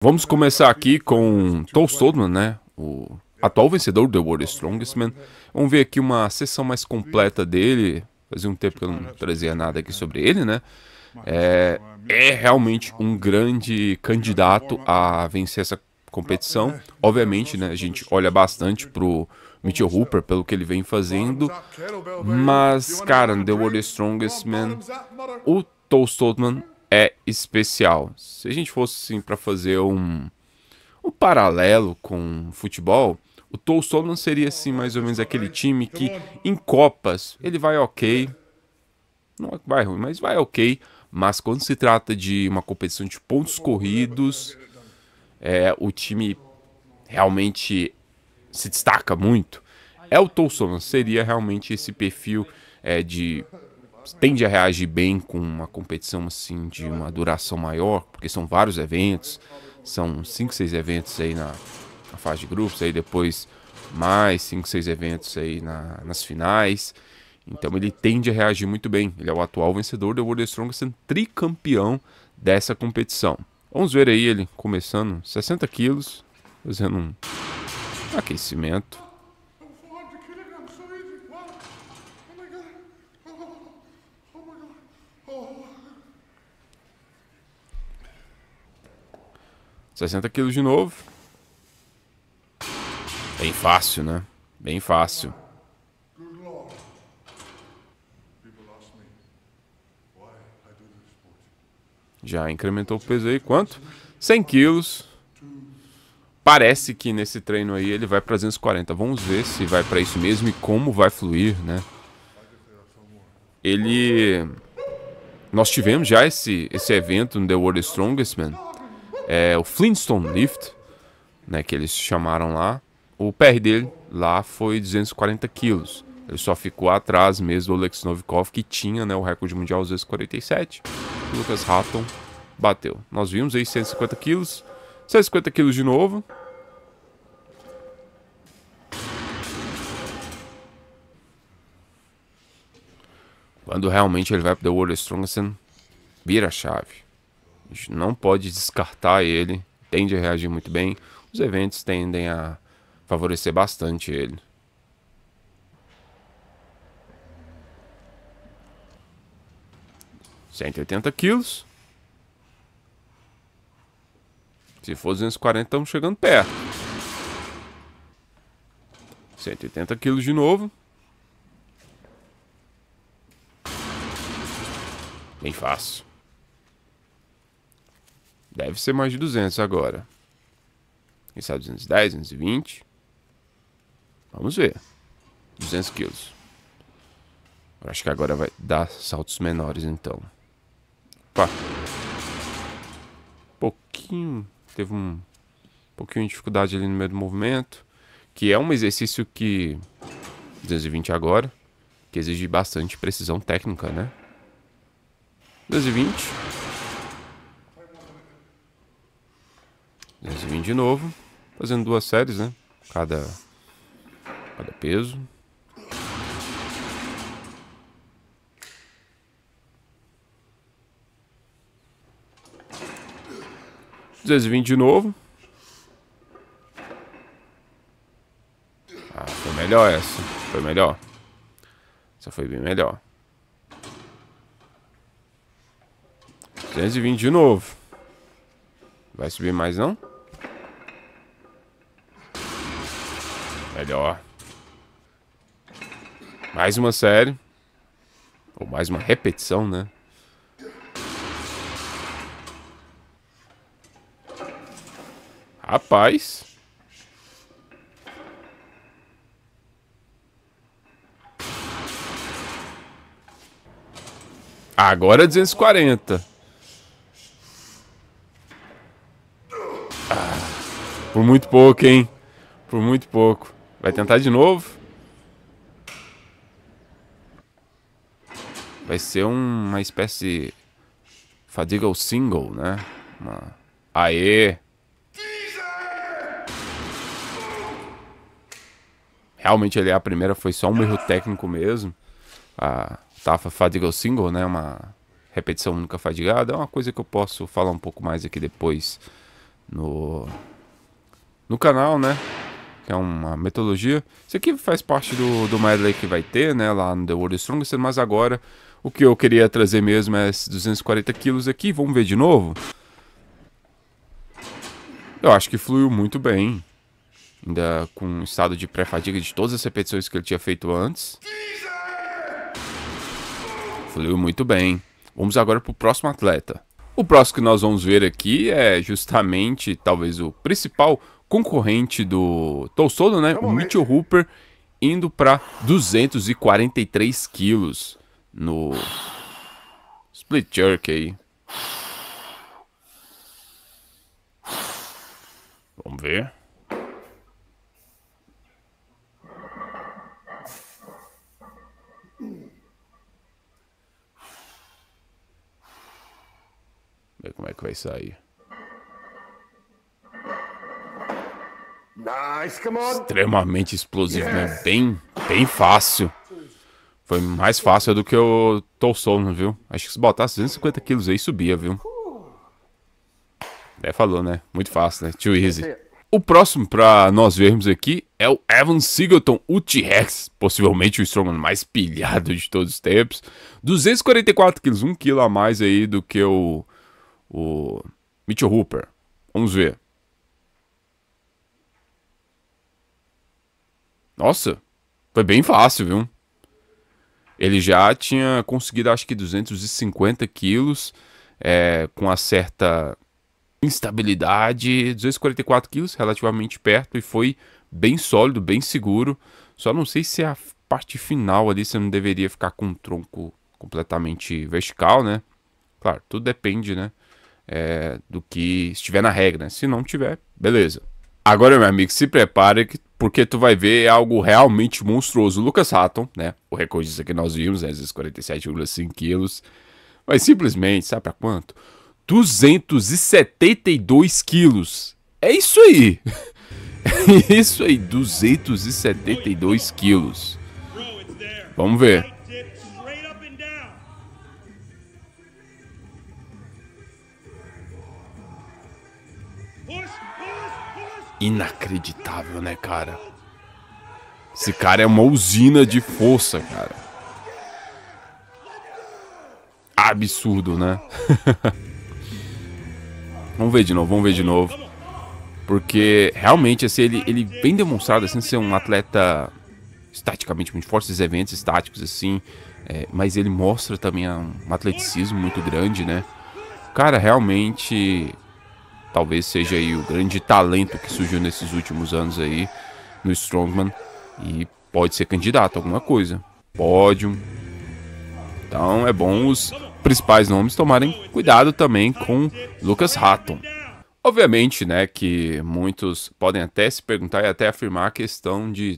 Vamos começar aqui com Tol Stoltman, né? O atual vencedor do The World's Strongest Man. Vamos ver aqui uma sessão mais completa dele. Fazia um tempo que eu não trazia nada aqui sobre ele, né? É realmente um grande candidato a vencer essa competição. Obviamente, né? A gente olha bastante pro Mitchell Hooper pelo que ele vem fazendo. Mas, cara, no The World's Strongest Man, o Tol Stoltman é especial. Se a gente fosse assim para fazer um paralelo com futebol, o Tol Stoltman seria assim mais ou menos aquele time que em copas ele vai ok, não vai ruim, mas vai ok, mas quando se trata de uma competição de pontos corridos, o time realmente se destaca muito. É o Tol Stoltman, seria realmente esse perfil de tende a reagir bem com uma competição assim de uma duração maior, porque são vários eventos, são 5, 6 eventos aí na fase de grupos, aí depois mais 5, 6 eventos aí nas finais. Então ele tende a reagir muito bem. Ele é o atual vencedor do World Strongest, sendo tricampeão dessa competição. Vamos ver aí ele começando 60 quilos, fazendo um aquecimento. 60 quilos de novo. Bem fácil, né? Bem fácil. Já incrementou o peso aí. Quanto? 100 quilos. Parece que nesse treino aí ele vai para 240. Vamos ver se vai para isso mesmo e como vai fluir, né? Nós tivemos já esse evento no The World Strongest Man. O Flintstone Lift, né, que eles chamaram lá. O PR dele lá foi 240 quilos. Ele só ficou atrás mesmo do Alex Novikov, que tinha, né, o recorde mundial aos 247. O Lucas Hatton bateu. Nós vimos aí 150 quilos. 150 quilos de novo. Quando realmente ele vai para The World Strongest, vira a chave. A gente não pode descartar ele. Tende a reagir muito bem. Os eventos tendem a favorecer bastante ele. $180 quilos. Se for 240, estamos chegando perto. 180 quilos de novo. Bem fácil. Deve ser mais de 200 agora. Quem sabe 210, 220. Vamos ver. 200 quilos. Eu acho que agora vai dar saltos menores, então. Opa. Teve um pouquinho de dificuldade ali no meio do movimento. Que é um exercício que... 220 agora. Que exige bastante precisão técnica, né? 220. 220 de novo. Fazendo 2 séries, né? Cada peso. $220 de novo. Foi melhor essa. Foi melhor. Essa foi bem melhor. 220 de novo. Vai subir mais não? Melhor. Mais uma série. Ou mais uma repetição, né? Rapaz. Agora 240. Por muito pouco, hein? Por muito pouco. Vai tentar de novo. Vai ser uma espécie de fadiga single, né? Aê! Realmente a primeira foi só um erro técnico mesmo. A fadiga single, né? Uma repetição única fadigada. É uma coisa que eu posso falar um pouco mais aqui depois no canal, né? Que é uma metodologia. Isso aqui faz parte do medley que vai ter, né? Lá no The World's Strongest, mas agora o que eu queria trazer mesmo é esses 240 quilos aqui. Vamos ver de novo. Eu acho que fluiu muito bem. Ainda com um estado de pré-fadiga de todas as repetições que ele tinha feito antes. Fluiu muito bem. Vamos agora para o próximo atleta. O próximo que nós vamos ver aqui é justamente, talvez, o principal concorrente do Tolstoy, né? O Mitchell Hooper, indo para 243 quilos no split jerk aí. Vamos ver. Ver como é que vai sair. Extremamente explosivo, né? Bem fácil. Foi mais fácil do que o Tolstoy, viu? Acho que se botasse 250 quilos aí, subia, viu? Falou, né? Muito fácil, né? Too easy. O próximo pra nós vermos aqui é o Evan Singleton, o T-Rex. Possivelmente o strongman mais pilhado de todos os tempos. 244 quilos, 1 quilo a mais aí do que o Mitchell Hooper. Vamos ver. Nossa, foi bem fácil, viu? Ele já tinha conseguido, acho que 250 quilos, com uma certa instabilidade. 244 quilos, relativamente perto, e foi bem sólido, bem seguro. Só não sei se a parte final ali você não deveria ficar com o tronco completamente vertical, né? Claro, tudo depende, né? Do que estiver na regra, né? Se não tiver, beleza. Agora, meu amigo, se prepare, porque tu vai ver algo realmente monstruoso. O Lucas Hatton, né? O recordista que nós vimos, né? 47,5 quilos. Mas simplesmente, sabe pra quanto? 272 quilos. É isso aí. É isso aí, 272 quilos. Vamos ver. Inacreditável, né, cara? Esse cara é uma usina de força, cara. Absurdo, né? Vamos ver de novo. Porque realmente, assim, ele vem demonstrado assim, ser um atleta estaticamente muito forte, esses eventos estáticos, assim. Mas ele mostra também um atleticismo muito grande, né? Cara, realmente, talvez seja aí o grande talento que surgiu nesses últimos anos aí no Strongman. E pode ser candidato a alguma coisa. Pódio. Então é bom os principais nomes tomarem cuidado também com Lucas Hatton. Obviamente, né, que muitos podem até se perguntar e até afirmar a questão de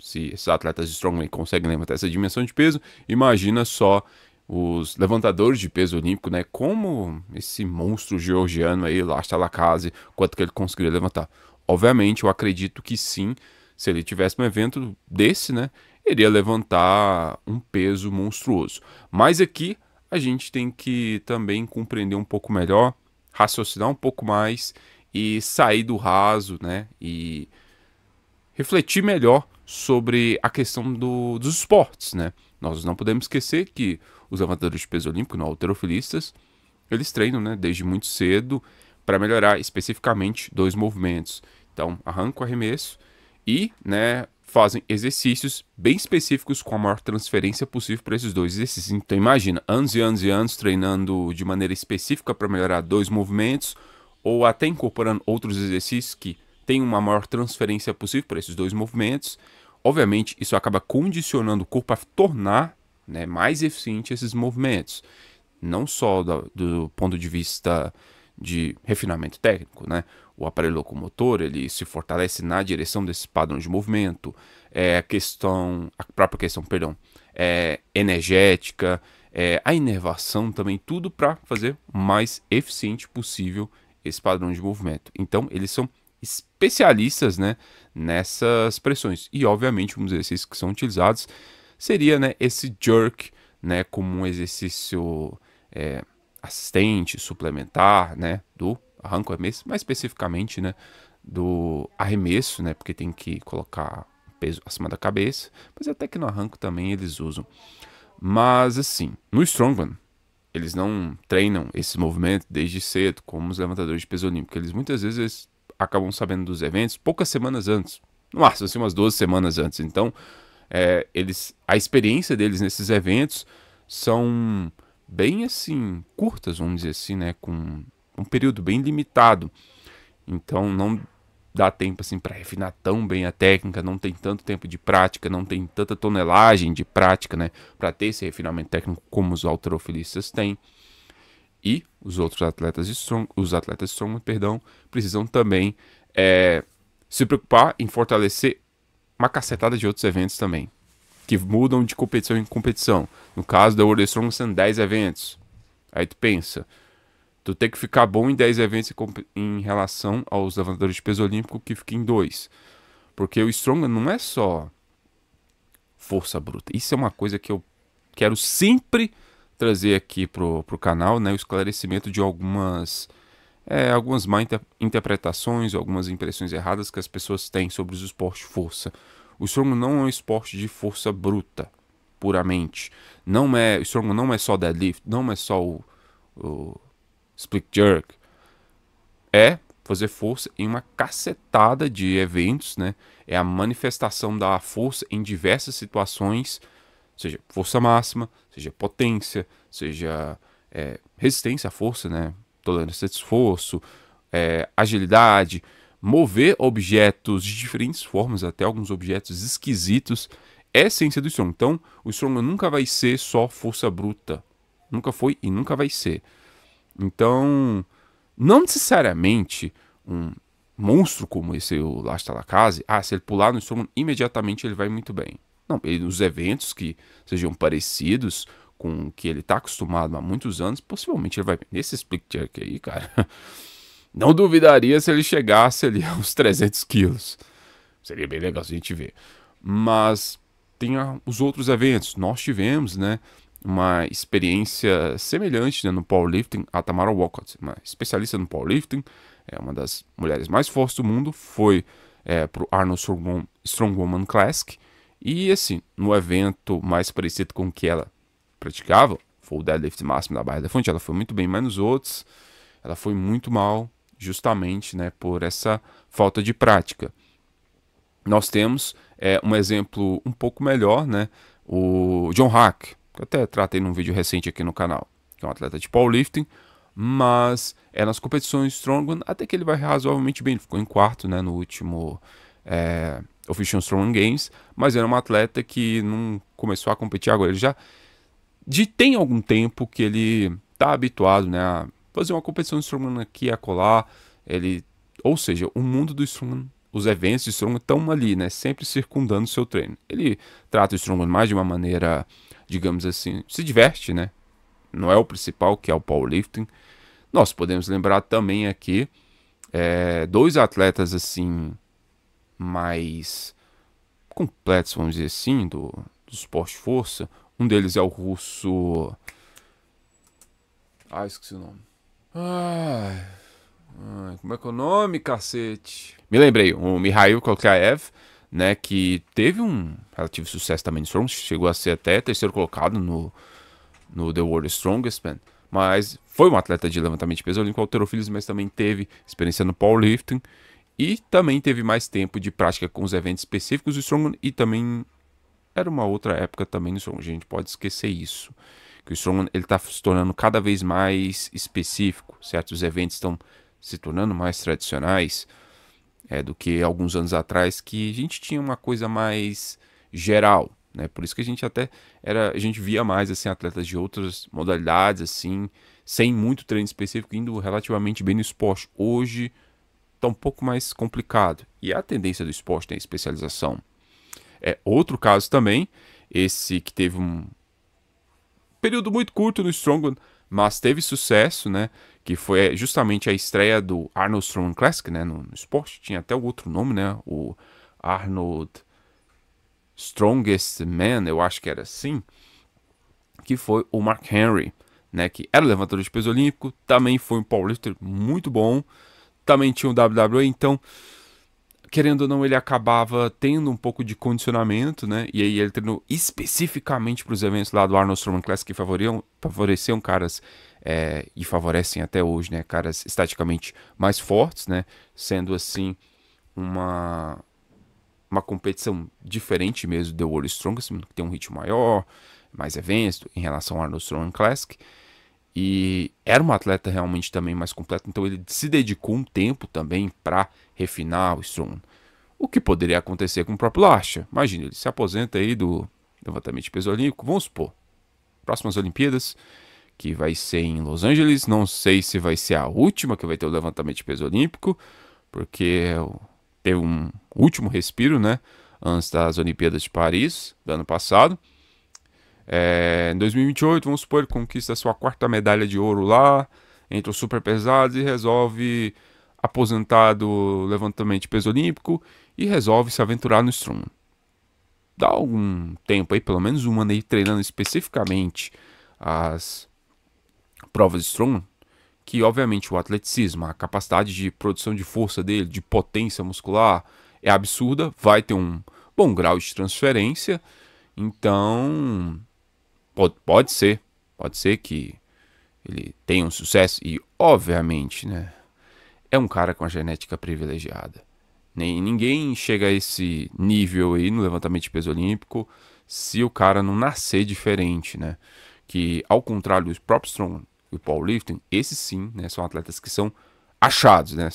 se esses atletas de Strongman conseguem levantar essa dimensão de peso. Imagina só os levantadores de peso olímpico, né, como esse monstro georgiano aí, Lasha Lakase, quanto que ele conseguiria levantar. Obviamente, eu acredito que sim, se ele tivesse um evento desse, né, iria levantar um peso monstruoso. Mas aqui a gente tem que também compreender um pouco melhor, raciocinar um pouco mais e sair do raso, né, e refletir melhor sobre a questão dos esportes, né. Nós não podemos esquecer que os levantadores de peso olímpico, não, halterofilistas, eles treinam, né, desde muito cedo para melhorar especificamente dois movimentos. Então, arranco, arremesso e, né, fazem exercícios bem específicos com a maior transferência possível para esses dois exercícios. Então imagina, anos e anos e anos treinando de maneira específica para melhorar dois movimentos, ou até incorporando outros exercícios que têm uma maior transferência possível para esses dois movimentos. Obviamente, isso acaba condicionando o corpo a tornar, né, mais eficiente esses movimentos. Não só do ponto de vista de refinamento técnico, né? O aparelho locomotor, ele se fortalece na direção desse padrão de movimento, a própria questão, energética, a inervação também, tudo para fazer o mais eficiente possível esse padrão de movimento. Então, eles são especialistas, né, nessas pressões. E, obviamente, um dos exercícios que são utilizados seria, né, esse jerk, né, como um exercício assistente, suplementar, né, do arranco é mais especificamente, né, do arremesso, né, porque tem que colocar peso acima da cabeça, mas até que no arranco também eles usam. Mas assim, no Strongman, eles não treinam esses movimentos desde cedo, como os levantadores de peso olímpico. Eles muitas vezes acabam sabendo dos eventos poucas semanas antes, no máximo assim, umas 12 semanas antes. Então, a experiência deles nesses eventos são bem assim curtas, vamos dizer assim, né, com um período bem limitado. Então não dá tempo assim para refinar tão bem a técnica, não tem tanto tempo de prática, não tem tanta tonelagem de prática, né, para ter esse refinamento técnico como os halterofilistas têm. E os outros atletas strongman, perdão, precisam também se preocupar em fortalecer uma cacetada de outros eventos também, que mudam de competição em competição. No caso da World Strongman são 10 eventos. Aí tu pensa, tu tem que ficar bom em 10 eventos em relação aos levantadores de peso olímpico que ficam em 2. Porque o Strongman não é só força bruta. Isso é uma coisa que eu quero sempre trazer aqui pro canal, né? O esclarecimento de algumas má interpretações, algumas impressões erradas que as pessoas têm sobre os esportes de força. O Strongman não é um esporte de força bruta, puramente. O Strongman não é só deadlift, não é só o split jerk. É fazer força em uma cacetada de eventos, né? É a manifestação da força em diversas situações, seja força máxima, seja potência, seja resistência à força, né? Tolerância de esforço, agilidade, mover objetos de diferentes formas, até alguns objetos esquisitos, é a essência do Strongman. Então, o Strongman nunca vai ser só força bruta. Nunca foi e nunca vai ser. Então, não necessariamente um monstro como esse, o Lars Talakazi, se ele pular no Strongman, imediatamente ele vai muito bem. Não, nos eventos que sejam parecidos com o que ele está acostumado há muitos anos, possivelmente ele vai bem. Nesse split jerk aí, cara, não duvidaria se ele chegasse ali aos 300 quilos. Seria bem legal se a gente ver. Mas tem os outros eventos. Nós tivemos, né, uma experiência semelhante, né, no powerlifting. A Tamara Walcott, uma especialista no powerlifting, é uma das mulheres mais fortes do mundo, foi para o Arnold Strongwoman Classic. E assim, no evento mais parecido com o que ela praticava, foi o deadlift máximo da barra da fonte, ela foi muito bem, mas nos outros ela foi muito mal, justamente, né, por essa falta de prática. Nós temos um exemplo um pouco melhor, né, o John Hack, que eu até tratei num vídeo recente aqui no canal, que é um atleta de powerlifting, mas nas competições Strongman até que ele vai razoavelmente bem, ele ficou em quarto, né, no último Official Strongman Games, mas era um atleta que não começou a competir agora, ele já tem algum tempo que ele está habituado, né, a fazer uma competição de Strongman aqui e acolá, ou seja, o mundo do Strongman, os eventos de Strongman estão ali, né, sempre circundando o seu treino. Ele trata o Strongman mais de uma maneira, digamos assim, se diverte, né, não é o principal, que é o powerlifting. Nós podemos lembrar também aqui dois atletas assim mais completos, vamos dizer assim, do esporte de força. Um deles é o russo... esqueci o nome. Como é que é o nome, cacete? Me lembrei, o Mikhail Koklyaev, né, que teve um relativo sucesso também no Strongman, chegou a ser até terceiro colocado no The World Strongest Man, mas foi um atleta de levantamento de peso olímpico, halterofilismo, mas também teve experiência no powerlifting e também teve mais tempo de prática com os eventos específicos do Strongman, e também era uma outra época também no Strongman, a gente pode esquecer isso, que o Strongman está se tornando cada vez mais específico, certos eventos estão se tornando mais tradicionais do que alguns anos atrás, que a gente tinha uma coisa mais geral, né? Por isso que a gente via mais assim atletas de outras modalidades assim, sem muito treino específico, indo relativamente bem no esporte. Hoje está um pouco mais complicado, e a tendência do esporte tem especialização. Outro caso também, esse que teve um período muito curto no Strongman, mas teve sucesso, né? Que foi justamente a estreia do Arnold Strongman Classic, né? No esporte, tinha até o outro nome, né? O Arnold Strongest Man, eu acho que era assim, que foi o Mark Henry, né, que era levantador de peso olímpico, também foi um powerlifter muito bom, também tinha o WWE, então, querendo ou não, ele acabava tendo um pouco de condicionamento, né, e aí ele treinou especificamente para os eventos lá do Arnold Strongman Classic que favoreciam caras, e favorecem até hoje, né, caras estaticamente mais fortes, né, sendo assim uma competição diferente mesmo do World Strongest, que tem um ritmo maior, mais eventos em relação ao Arnold Strongman Classic. E era um atleta realmente também mais completo, então ele se dedicou um tempo também para refinar o Strongman. O que poderia acontecer com o próprio Lasha? Imagina, ele se aposenta aí do levantamento de peso olímpico, vamos supor, próximas Olimpíadas, que vai ser em Los Angeles, não sei se vai ser a última que vai ter o levantamento de peso olímpico, porque teve um último respiro, né, antes das Olimpíadas de Paris, do ano passado. Em 2028, vamos supor, ele conquista a sua quarta medalha de ouro lá, entre os super pesados e resolve aposentar do levantamento de peso olímpico e resolve se aventurar no Strongman. Dá algum tempo aí, pelo menos um ano aí, treinando especificamente as provas de Strongman, que obviamente o atleticismo, a capacidade de produção de força dele, de potência muscular, é absurda, vai ter um bom grau de transferência, então pode ser que ele tenha um sucesso e obviamente, né, é um cara com a genética privilegiada. Ninguém chega a esse nível aí no levantamento de peso olímpico se o cara não nascer diferente, né? Que ao contrário dos próprios Strongman e o powerlifting, esses sim, né, são atletas que são achados, né,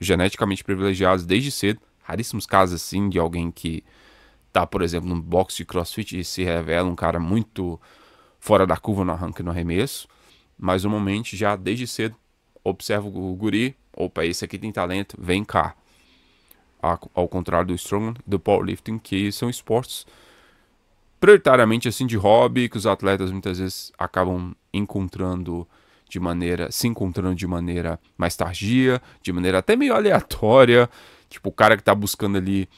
geneticamente privilegiados desde cedo. Raríssimos casos assim de alguém que tá, por exemplo, no boxe de CrossFit e se revela um cara muito fora da curva no arranque e no arremesso, mas normalmente já desde cedo observa o guri, opa, esse aqui tem talento, vem cá. Ao contrário do Strongman e do powerlifting, que são esportes prioritariamente assim de hobby, que os atletas muitas vezes acabam se encontrando de maneira mais tardia, de maneira até meio aleatória, tipo o cara que tá buscando ali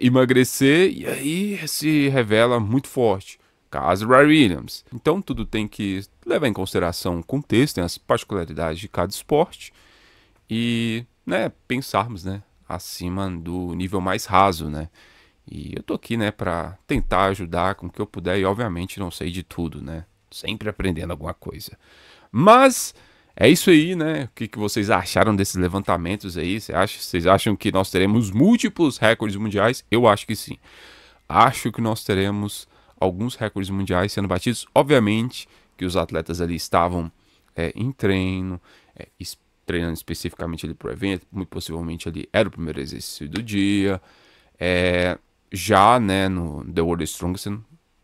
emagrecer e aí se revela muito forte. Caso Ray Williams. Então tudo tem que levar em consideração o contexto, tem as particularidades de cada esporte e, né, pensarmos, né, acima do nível mais raso, né? E eu tô aqui, né, para tentar ajudar com o que eu puder e obviamente não sei de tudo, né? Sempre aprendendo alguma coisa. Mas é isso aí, né? O que vocês acharam desses levantamentos aí? Vocês acham que nós teremos múltiplos recordes mundiais? Eu acho que sim. Acho que nós teremos alguns recordes mundiais sendo batidos. Obviamente que os atletas ali estavam em treino, treinando especificamente ali para o evento. Muito possivelmente ali era o primeiro exercício do dia. Já, né, no The World Strongest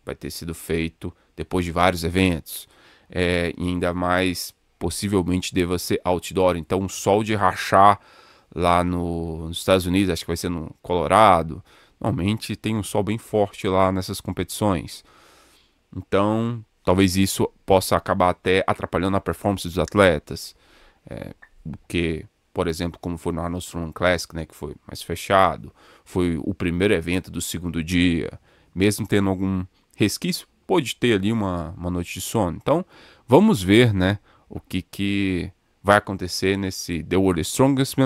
vai ter sido feito depois de vários eventos. E ainda mais, possivelmente deva ser outdoor. Então, um sol de rachar lá nos Estados Unidos, acho que vai ser no Colorado. Normalmente tem um sol bem forte lá nessas competições. Então, talvez isso possa acabar até atrapalhando a performance dos atletas. Porque, por exemplo, como foi no Arnold Strongman Classic, né, que foi mais fechado, foi o primeiro evento do segundo dia, mesmo tendo algum resquício, pode ter ali uma noite de sono. Então, vamos ver, né, o que vai acontecer nesse The World Strongest Man.